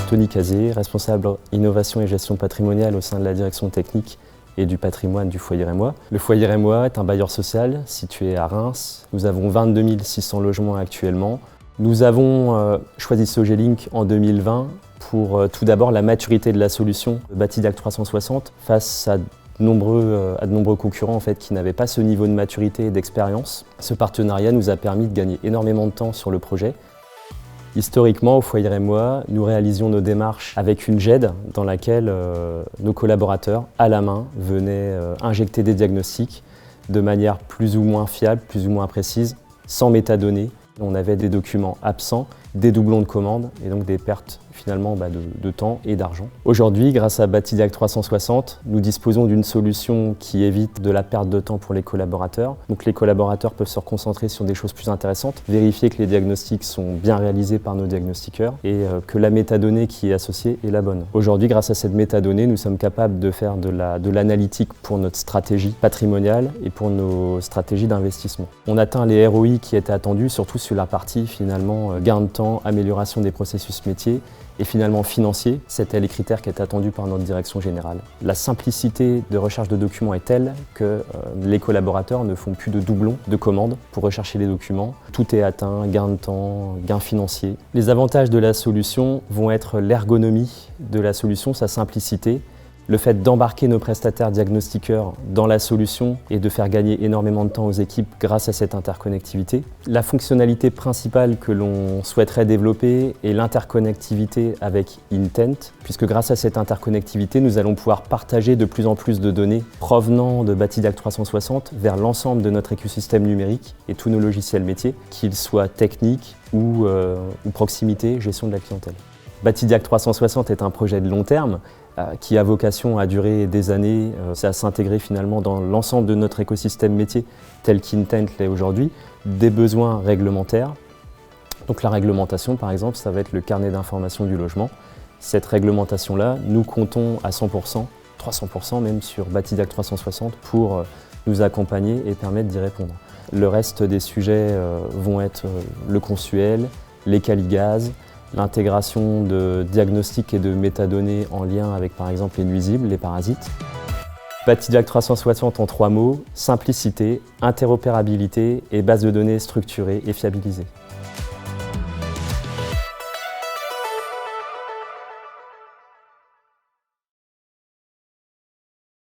Tony Cazé, responsable innovation et gestion patrimoniale au sein de la direction technique et du patrimoine du Foyer Rémois. Le Foyer Rémois est un bailleur social situé à Reims. Nous avons 22 600 logements actuellement. Nous avons choisi Sogelink en 2020 pour tout d'abord la maturité de la solution Batidac 360 face à de nombreux concurrents qui n'avaient pas ce niveau de maturité et d'expérience. Ce partenariat nous a permis de gagner énormément de temps sur le projet. Historiquement, au Foyer Rémois, nous réalisions nos démarches avec une GED dans laquelle nos collaborateurs, à la main, venaient injecter des diagnostics de manière plus ou moins fiable, plus ou moins précise, sans métadonnées. On avait des documents absents, des doublons de commandes et donc des pertes finalement de temps et d'argent. Aujourd'hui, grâce à Batidac 360, nous disposons d'une solution qui évite de la perte de temps pour les collaborateurs. Donc les collaborateurs peuvent se reconcentrer sur des choses plus intéressantes, vérifier que les diagnostics sont bien réalisés par nos diagnostiqueurs et que la métadonnée qui est associée est la bonne. Aujourd'hui, grâce à cette métadonnée, nous sommes capables de faire de l'analytique pour notre stratégie patrimoniale et pour nos stratégies d'investissement. On atteint les ROI qui étaient attendus, surtout sur la partie finalement gain de temps, amélioration des processus métiers et finalement financier. C'était les critères qui étaient attendus par notre direction générale. La simplicité de recherche de documents est telle que les collaborateurs ne font plus de doublons de commandes pour rechercher les documents. Tout est atteint, gain de temps, gain financier. Les avantages de la solution vont être l'ergonomie de la solution, sa simplicité, le fait d'embarquer nos prestataires diagnostiqueurs dans la solution et de faire gagner énormément de temps aux équipes grâce à cette interconnectivité. La fonctionnalité principale que l'on souhaiterait développer est l'interconnectivité avec Intent, puisque grâce à cette interconnectivité, nous allons pouvoir partager de plus en plus de données provenant de Batidac 360 vers l'ensemble de notre écosystème numérique et tous nos logiciels métiers, qu'ils soient techniques ou proximité, gestion de la clientèle. Batidac 360 est un projet de long terme qui a vocation à durer des années, à s'intégrer finalement dans l'ensemble de notre écosystème métier tel qu'Intent l'est aujourd'hui, des besoins réglementaires. Donc la réglementation par exemple, ça va être le carnet d'information du logement. Cette réglementation-là, nous comptons à 100%, 300% même sur Batidac 360 pour nous accompagner et permettre d'y répondre. Le reste des sujets vont être le consuel, les caligaz, l'intégration de diagnostics et de métadonnées en lien avec par exemple les nuisibles, les parasites. Batidac 360 en 3 mots, simplicité, interopérabilité et base de données structurée et fiabilisée.